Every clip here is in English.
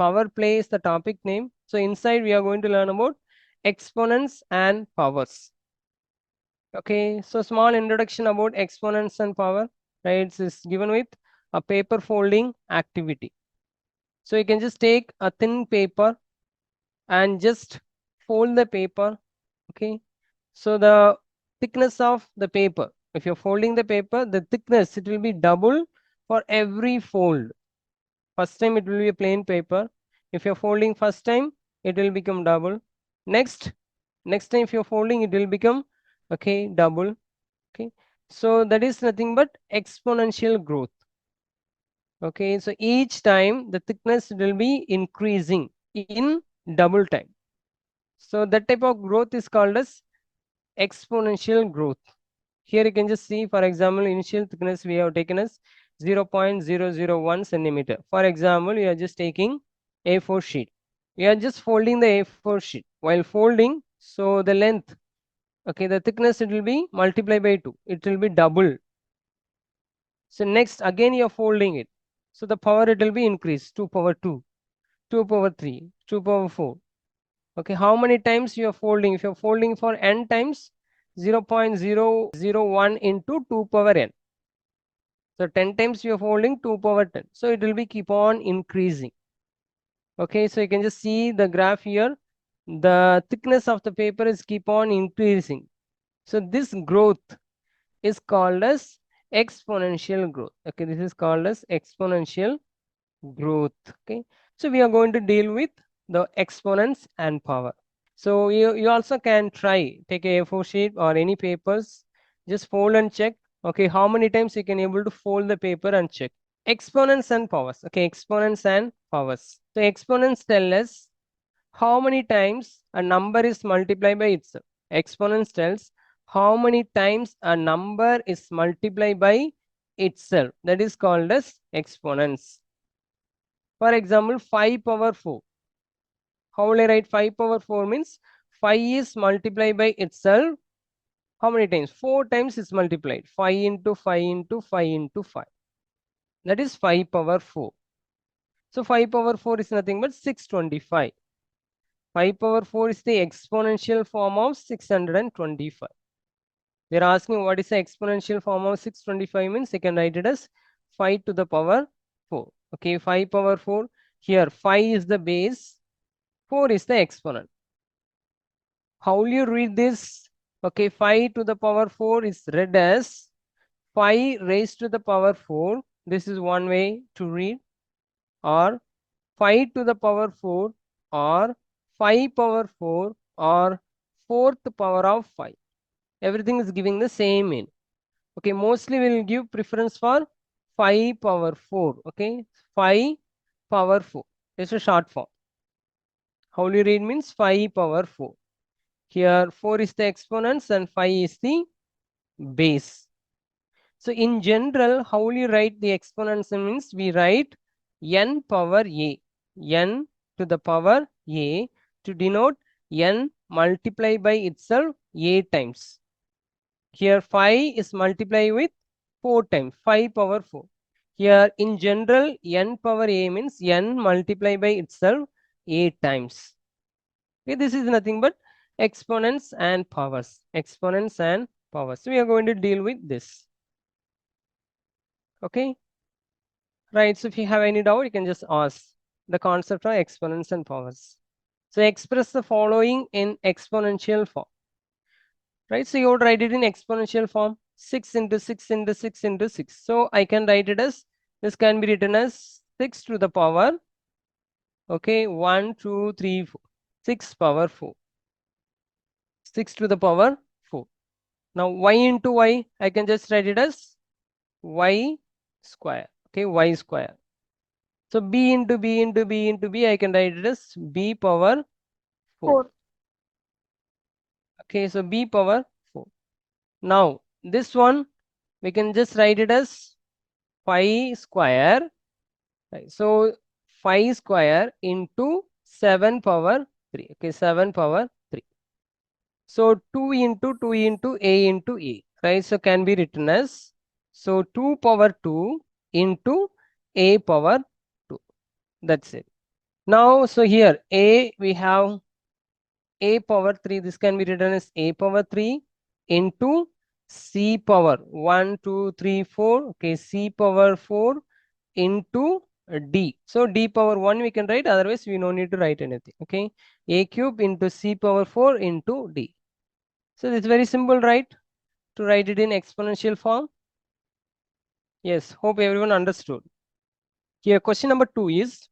power play is the topic name. So inside we are going to learn about exponents and powers. Okay, so small introduction about exponents and power, right? It's given with a paper folding activity. So you can just take a thin paper and just fold the paper. Okay, so the thickness of the paper, if you're folding the paper, the thickness, it will be double for every fold. First time it will be a plain paper. If you're folding first time, it will become double. Next time if you're folding, it will become, okay, double. Okay, so that is nothing but exponential growth. Okay, so each time the thickness will be increasing in double time. So that type of growth is called as exponential growth. Here you can just see, for example, initial thickness we have taken as 0.001 centimeter. For example, we are just taking A4 sheet. We are just folding the A4 sheet. While folding, so the length, okay, the thickness, it will be multiplied by 2. It will be double. So next, again you are folding it. So the power, it will be increased. 2 power 2, 2 power 3, 2 power 4. Okay, how many times you are folding? If you are folding for n times, 0.001 into 2 power n. So 10 times you are folding 2 power 10. So it will be keep on increasing. Okay, so you can just see the graph here. The thickness of the paper is keep on increasing. So this growth is called as exponential growth. Okay, this is called as exponential growth. Okay, so we are going to deal with the exponents and power. So you also can try, take a A4 sheet or any papers, just fold and check. Okay, how many times you can able to fold the paper and check. Exponents and powers. Okay, exponents and powers. So exponents tell us how many times a number is multiplied by itself. Exponents tells how many times a number is multiplied by itself. That is called as exponents. For example, 5 power 4. How will I write 5 power 4 means 5 is multiplied by itself. How many times? 4 times is multiplied. 5 into 5 into 5 into 5. That is 5 power 4. So 5 power 4 is nothing but 625. 5 power 4 is the exponential form of 625. They are asking what is the exponential form of 625 means you can write it as 5 to the power 4. Okay, 5 power 4. Here 5 is the base, 4 is the exponent. How will you read this? Okay, 5 to the power 4 is read as 5 raised to the power 4. This is one way to read. Or 5 to the power 4 or 5 power 4 or 4th power of 5. Everything is giving the same meaning. Okay, mostly we will give preference for 5 power 4. Okay, 5 power 4. It's a short form. How will you read means 5 power 4. Here 4 is the exponents and 5 is the base. So in general, how will you write the exponents means we write n power a, n to the power a to denote n multiplied by itself a times. Here 5 is multiplied with 4 times, 5 power 4. Here in general, n power a means n multiplied by itself a times. Okay, this is nothing but exponents and powers. Exponents and powers. So we are going to deal with this. Okay. Right. So if you have any doubt, you can just ask the concept of exponents and powers. So express the following in exponential form. Right. So you would write it in exponential form. 6 into 6 into 6 into 6. So I can write it as, this can be written as 6 to the power. Okay. 1, 2, 3, 4. 6 power 4. 6 to the power 4. Now y into y, I can just write it as y square. Okay. Y square. So b into b into b into b, I can write it as b power 4. 4. Okay, so b power 4. Now this one we can just write it as 5 square. Right. So 5 square into 7 power 3. Okay, 7 power 3. So 2 into a into a. Right. So can be written as, so 2 power 2 into a power 2. That's it. Now, so here a we have a power 3. This can be written as a power 3 into c power 1, 2, 3, 4. Okay, c power 4 into d. So d power 1 we can write, otherwise we no need to write anything. Okay, a cube into c power 4 into d. So it's very simple, right, to write it in exponential form. Yes, hope everyone understood. Here question number 2 is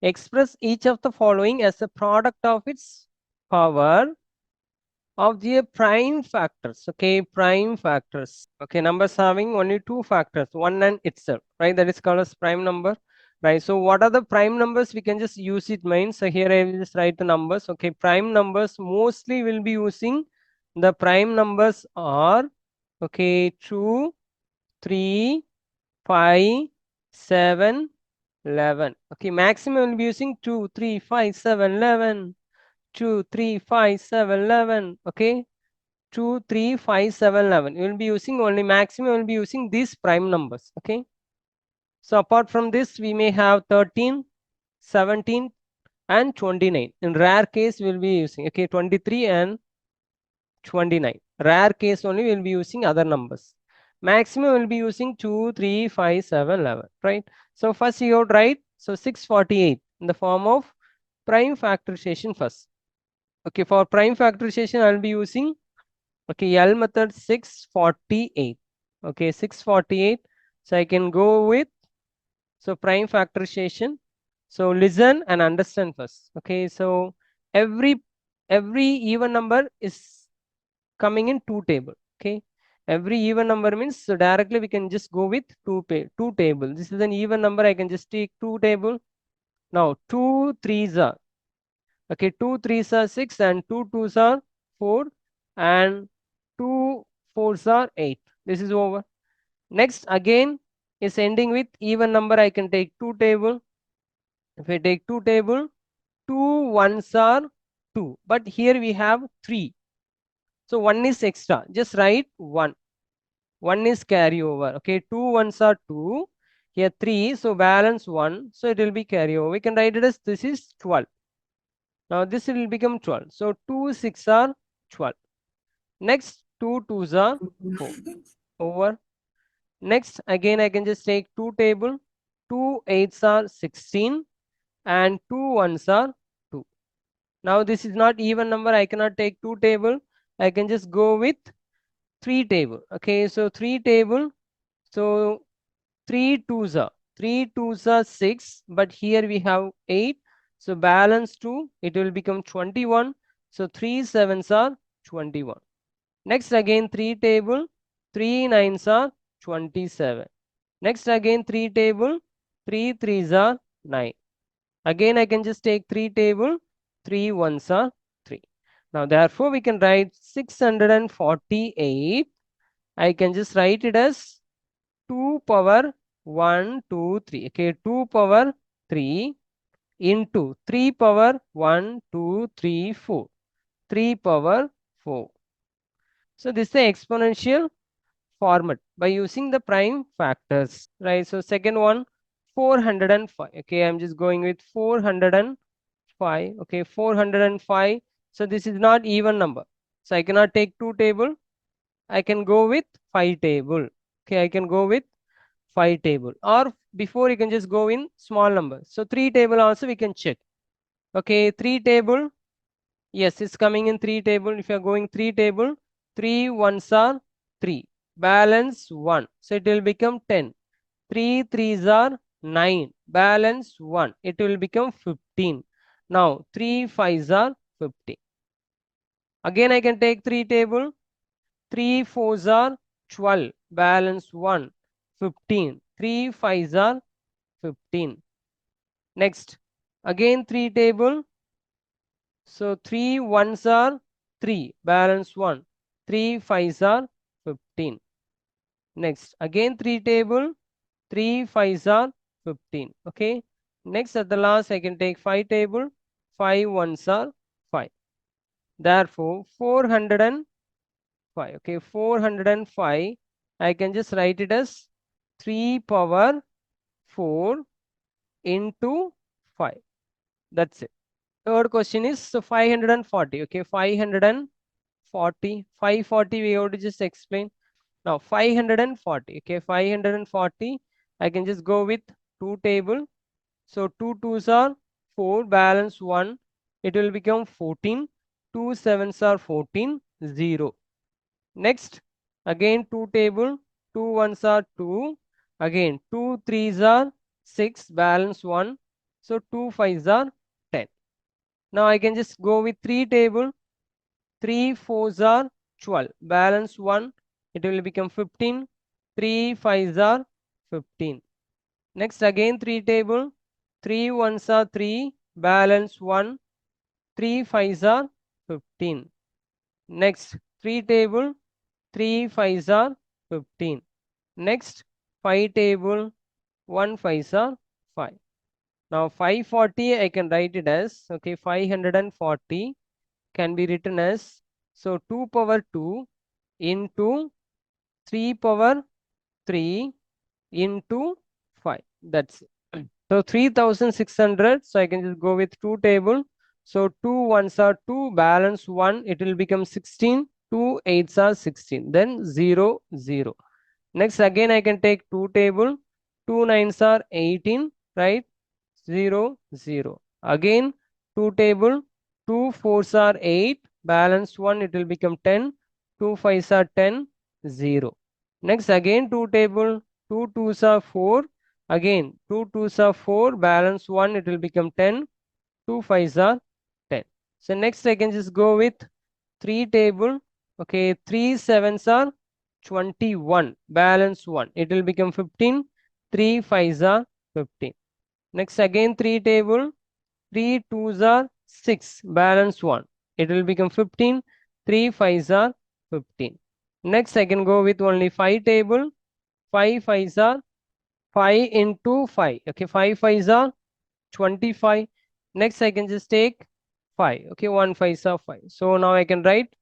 express each of the following as a product of its power of the prime factors. Okay, prime factors. Okay, numbers having only two factors, one and itself, right? That is called as prime number, right? So what are the prime numbers? We can just use it main. So here I will just write the numbers. Okay, prime numbers mostly will be using the prime numbers are, okay, 2, 3, 5, 7, 11. Okay, maximum will be using 2, 3, 5, 7, 11. 2, 3, 5, 7, 11. Okay, 2, 3, 5, 7, 11. You will be using only maximum, will be using these prime numbers. Okay, so apart from this, we may have 13, 17, and 29. In rare case, we will be using, okay, 23 and 29. Rare case only we will be using other numbers. Maximum will be using 2, 3, 5, 7, 11. Right? So first you have to write, so 648 in the form of prime factorization first. Okay, for prime factorization, I will be using, okay, L method 648. Okay, 648. So I can go with, so prime factorization. So listen and understand first. Okay, so every even number is coming in two table. Okay, every even number means, so directly we can just go with two table. This is an even number. I can just take two table. Now two threes are, okay, two threes are 6 and two twos are 4 and two fours are 8. This is over. Next again is ending with even number. I can take two table. If I take two table, two ones are 2. But here we have 3. So 1 is extra. Just write 1. 1 is carryover. Okay, 2 ones are 2. Here 3. So balance 1. So it will be carryover. We can write it as this is 12. Now this will become 12. So 2 6 are 12. Next 2 twos are 4. Over. Next again I can just take 2 table. 2 eights are 16 and 2 ones are 2. Now this is not even number. I cannot take 2 table. I can just go with 3 table. Okay, so 3 table. So 3 twos are 6, but here we have 8. So balance 2, it will become 21. So 3 sevens are 21. Next again 3 table, 3 nines are 27. Next again 3 table, 3 threes are 9. Again I can just take 3 table, 3 ones are 3. Now therefore we can write 648. I can just write it as 2 power 1, 2, 3. Okay, 2 power 3 into 3 power 1, 2, 3, 4. 3 power 4. So this is the exponential format by using the prime factors, right? So second one, 405. Okay, I'm just going with 405. Okay, 405. So this is not even number. So I cannot take two table. I can go with 5 table. Okay, I can go with 5 table, or before you can just go in small numbers. So 3 table also we can check. Okay, 3 table, yes, it's coming in 3 table. If you are going 3 table, 3 ones are 3, balance 1, so it will become 10. 3 threes are 9, balance 1, it will become 15. Now 3 fives are 15. Again I can take 3 table, 3 fours are 12, balance 1, 15. 3 fives are 15. Next, again 3 table. So 3 ones are 3, balance 1. 3 fives are 15. Next, again 3 table. 3 fives are 15. Okay. Next, at the last, I can take 5 table. 5 ones are 5. Therefore, 405. Okay, 405. I can just write it as 3 power 4 into 5. That's it. Third question is so 540. Okay, 540. 540 we have to just explain. Now 540. Okay, 540. I can just go with two table. So 2 twos are 4, balance 1. It will become 14. 2 sevens are 14, 0. Next, again 2 table. 2 ones are 2. Again 2 threes are 6, balance 1. So 2 fives are 10. Now I can just go with 3 table. 3 fours are 12. Balance 1. It will become 15. 3 fives are 15. Next again 3 table. 3 ones are 3. Balance 1. 3 fives are 15. Next 3 table. 3 fives are 15. Next 5 table. 1 fives are 5. Now 540 I can write it as, okay, 540 can be written as, so 2 power 2 into 3 power 3 into 5. That's it. So 3600. So I can just go with 2 table. So 2 ones are 2, balance 1. It will become 16. 2 eights are 16. Then 0, 0. Next again I can take 2 table. 2 nines are 18, right? 0, 0. Again 2 table. 2 fours are 8, balance 1. It will become 10. 2 fives are 10, 0. Next again 2 table. 2 twos are 4. Again 2 twos are 4, balance 1. It will become 10. 2 fives are 10. So next I can just go with 3 table. Okay, 3 sevens are 21, balance 1. It will become 15. 3 fives are 15. Next again 3 table. 3 twos are 6, balance 1. It will become 15. 3 fives are 15. Next I can go with only 5 table. 5 fives are 5 into 5. Okay, 5 fives are 25. Next I can just take 5. Okay, 1 fives are 5. So now I can write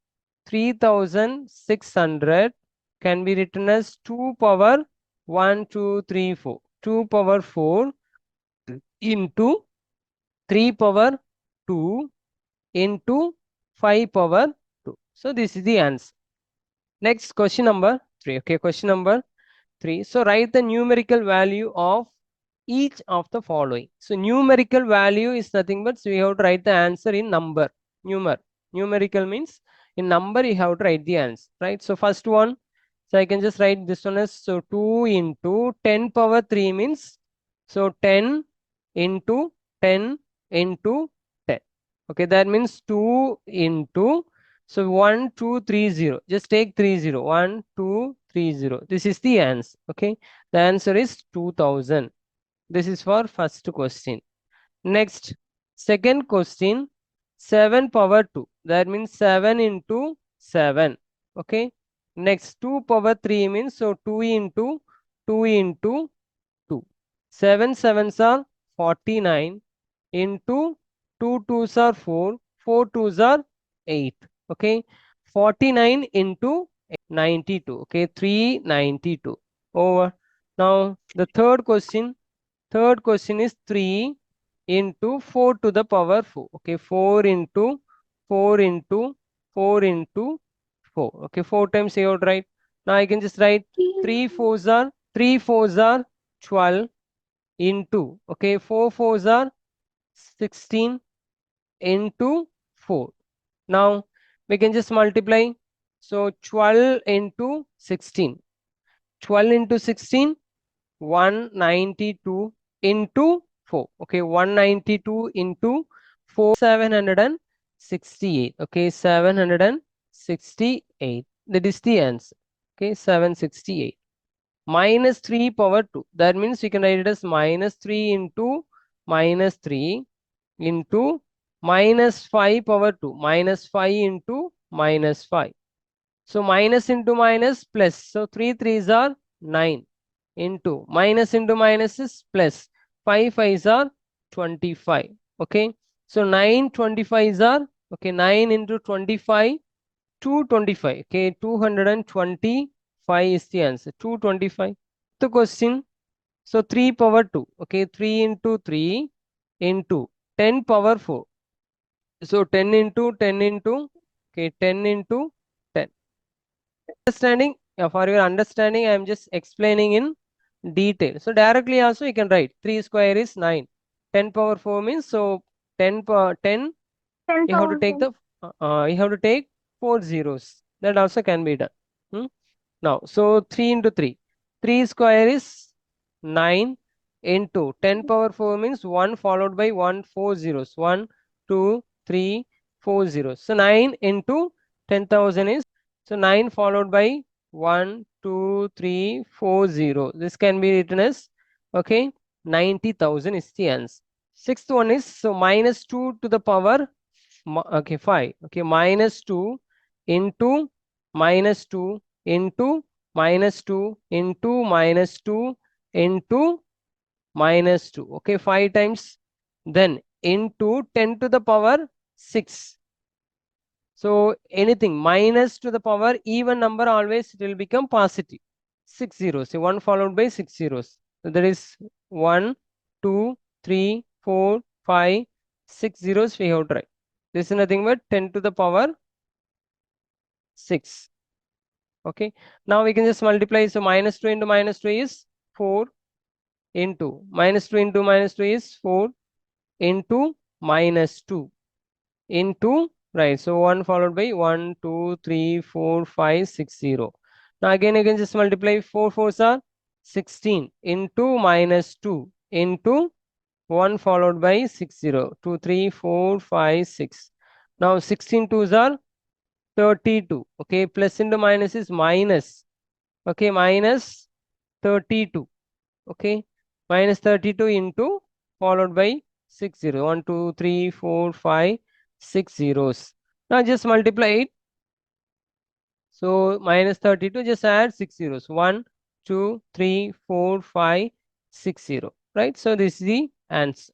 3600 can be written as 2 power 1, 2, 3, 4. 2 power 4 into 3 power 2 into 5 power 2. So this is the answer. Next question number 3. Okay, question number 3. So write the numerical value of each of the following. So numerical value is nothing but, so we have to write the answer in number. Numerical means in number you have to write the answer, right? So first one, so I can just write this one as, so 2 into 10 power 3 means, so 10 into 10 into 10. Okay, that means 2 into, so 1, 2, 3, 0. Just take 3, 0. 1, 2, 3, 0. This is the answer. Okay, the answer is 2000. This is for first question. Next, second question, 7 power 2. That means 7 into 7. Okay. Next, 2 power 3 means, so 2 into 2 into 2. 7 sevens are 49 into 2 twos are 4. 4 twos are 8. Okay. 49 into 92. Okay. 392. Over. Now, the third question. Third question is 3 into 4 to the power 4. Okay, 4 into 4 into 4 into 4. Okay, 4 times you would write. Now I can just write 3 fours are 12 into, okay, 4 fours are 16 into 4. Now we can just multiply. So 12 into 16. 12 into 16, 192 into 4. Okay, 192 into 4, 768. Okay, 768. That is the answer. Okay, 768. Minus 3 power 2. That means you can write it as minus 3 into minus 3 into minus 5 power 2. Minus 5 into minus 5. So minus into minus plus. So 3 threes are 9 into minus is plus. 5 fives are 25. Okay. So 9 25s are, okay, 9 into 25, 225. Okay, 225 is the answer. 225. The question. So 3 power 2. Okay, 3 into 3 into 10 power 4. So 10 into 10 into, okay, 10 into 10. Understanding, for your understanding, I am just explaining in detail. So directly also you can write 3 square is 9. 10 power 4 means, so 10 power 10, 10 you have to power take 4. the, you have to take 4 zeros. That also can be done. Hmm? Now, so 3 into 3. 3 square is 9 into 10 power 4 means 1 followed by 1, 4 zeros. 1, 2, 3, 4 zeros. So 9 into 10,000 is, so 9 followed by 1, 2, 3, 4 0. This can be written as, okay, 90,000 is the answer. Sixth one is, so minus 2 to the power, okay, 5. Okay, minus 2 into minus 2 into minus 2 into minus 2 into minus 2. Okay, 5 times. Then into 10 to the power 6. So anything minus to the power even number, always it will become positive. 6 zeros. So 1 followed by 6 zeros. So that is 1, 2, 3, 4, 5, 6 zeros we have to write. This is nothing but 10 to the power 6. Okay. Now we can just multiply. So minus 2 into minus 2 is 4 into minus 2 into minus 2 is 4 into minus 2 into, right. So 1 followed by 1, 2, 3, 4, 5, 6 0. Now again you can just multiply. 4 fours are 16 into minus 2 into 1 followed by 6 0. 2, 3, 4, 5, 6. Now 16 twos are 32. Okay, plus into minus is minus. Okay, minus 32. Okay, minus 32 into followed by 6 0. 1, 2, 3, 4, 5, 6 zeros. Now just multiply it. So minus 32, just add 6 zeros. 1, 2, 3, 4, 5, 6 0. Right, so this is the answer.